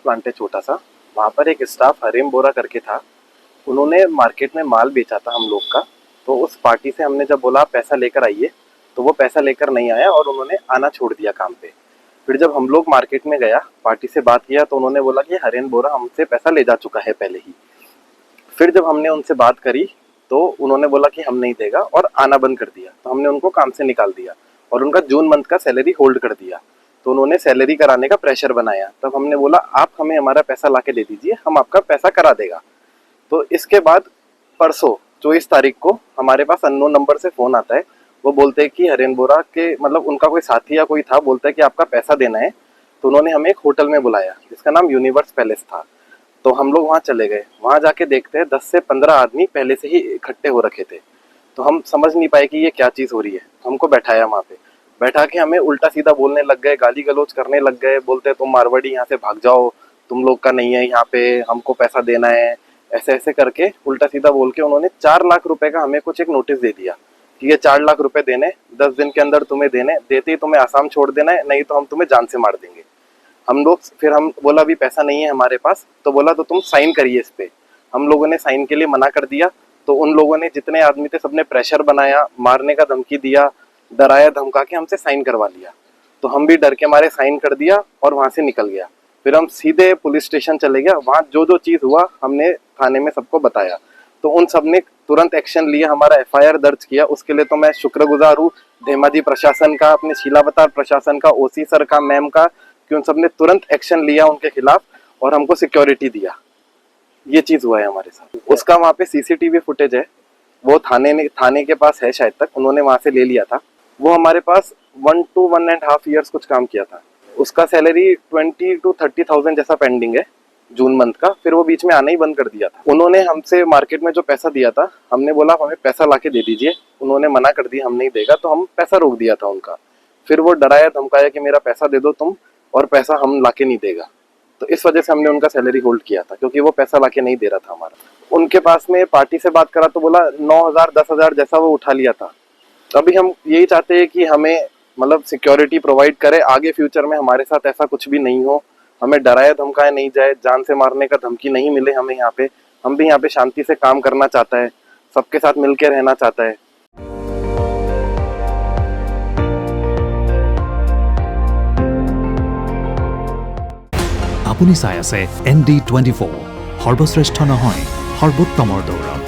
Plant है छोटा सा, वहाँ पर एक स्टाफ हरीम बोरा करके था। उन्होंने मार्केट में माल बेचा था हम लोग का। तो उस पार्टी से हमने जब बोला पैसा लेकर आइए, तो वो पैसा लेकर नहीं आया और उन्होंने आना छोड़ दिया काम पे। फिर जब हम लोग मार्केट में गया, पार्टी से बात किया, तो उन्होंने बोला कि हरेन बोरा हमसे पैसा ले जा चुका है पहले ही। फिर जब हमने उनसे बात करी तो उन्होंने बोला कि हम नहीं देगा और आना बंद कर दिया। तो हमने उनको काम से निकाल दिया और उनका जून मंथ का सैलरी होल्ड कर दिया। तो उन्होंने सैलरी कराने का प्रेशर बनाया। तब हमने बोला आप हमें हमारा पैसा ला के दे दीजिए, हम आपका पैसा करा देगा। तो इसके बाद परसों 24 तारीख को हमारे पास अननोन नंबर से फ़ोन आता है। वो बोलते हैं कि हरेन बोरा के मतलब उनका कोई साथी या कोई था, बोलता है कि आपका पैसा देना है। तो उन्होंने हमें एक होटल में बुलाया जिसका नाम यूनिवर्स पैलेस था। तो हम लोग वहाँ चले गए। वहाँ जाके देखते हैं 10 से 15 आदमी पहले से ही इकट्ठे हो रखे थे। तो हम समझ नहीं पाए कि ये क्या चीज़ हो रही है। हमको बैठाया वहाँ पे, बैठा के हमें उल्टा सीधा बोलने लग गए, गाली गलौज करने लग गए। बोलते तुम मारवाड़ी यहाँ से भाग जाओ, तुम लोग का नहीं है यहाँ पे, हमको पैसा देना है। ऐसे ऐसे करके उल्टा सीधा बोल के उन्होंने 4 लाख रुपए का हमें कुछ एक नोटिस दे दिया कि ये 4 लाख रुपए देने, 10 दिन के अंदर तुम्हें देने, देते ही तुम्हें आसाम छोड़ देना है, नहीं तो हम तुम्हें जान से मार देंगे। हम लोग फिर हम बोला अभी पैसा नहीं है हमारे पास। तो बोला तो तुम साइन करिए इस पे। हम लोगों ने साइन के लिए मना कर दिया। तो उन लोगों ने जितने आदमी थे सबने प्रेशर बनाया, मारने का धमकी दिया, डराया धमका के हमसे साइन करवा लिया। तो हम भी डर के मारे साइन कर दिया और वहां से निकल गया। फिर हम सीधे पुलिस स्टेशन चले गया। वहां जो जो चीज हुआ हमने थाने में सबको बताया। तो उन सब ने तुरंत एक्शन लिया, हमारा एफआईआर दर्ज किया। उसके लिए तो मैं शुक्रगुजार हूँ धेमाजी प्रशासन का, अपने शीलावतार प्रशासन का, ओसी सर का, मैम का, कि उन सब ने तुरंत एक्शन लिया उनके खिलाफ और हमको सिक्योरिटी दिया। ये चीज हुआ है हमारे साथ। उसका वहाँ पे सीसीटीवी फुटेज है, वो थाने के पास है शायद तक, उन्होंने वहां से ले लिया था। वो हमारे पास 1 to 1.5 years कुछ काम किया था। उसका सैलरी 20 to 30,000 जैसा पेंडिंग है जून मंथ का। फिर वो बीच में आना ही बंद कर दिया था। उन्होंने हमसे मार्केट में जो पैसा दिया था, हमने बोला हमें पैसा ला के दे दीजिए, उन्होंने मना कर दिया हम नहीं देगा। तो हम पैसा रोक दिया था उनका। फिर वो डराया धमकाया कि मेरा पैसा दे दो तुम, और पैसा हम लाके नहीं देगा। तो इस वजह से हमने उनका सैलरी होल्ड किया था, क्योंकि वो पैसा लाके नहीं दे रहा था हमारा। उनके पास में पार्टी से बात करा तो बोला 9,000 10,000 जैसा वो उठा लिया था। अभी हम यही चाहते हैं कि हमें मतलब सिक्योरिटी प्रोवाइड करे, आगे फ्यूचर में हमारे साथ ऐसा कुछ भी नहीं हो, हमें डराया धमकाया नहीं जाए, जान से मारने का धमकी नहीं मिले हमें यहाँ पे। हम भी यहाँ पे शांति से काम करना चाहता है, सबके साथ मिलकर रहना चाहता है। আপুনি চাই আছে ND24 সৰ্বশ্ৰেষ্ঠ নহয় সৰ্বোত্তমৰ দৌৰ।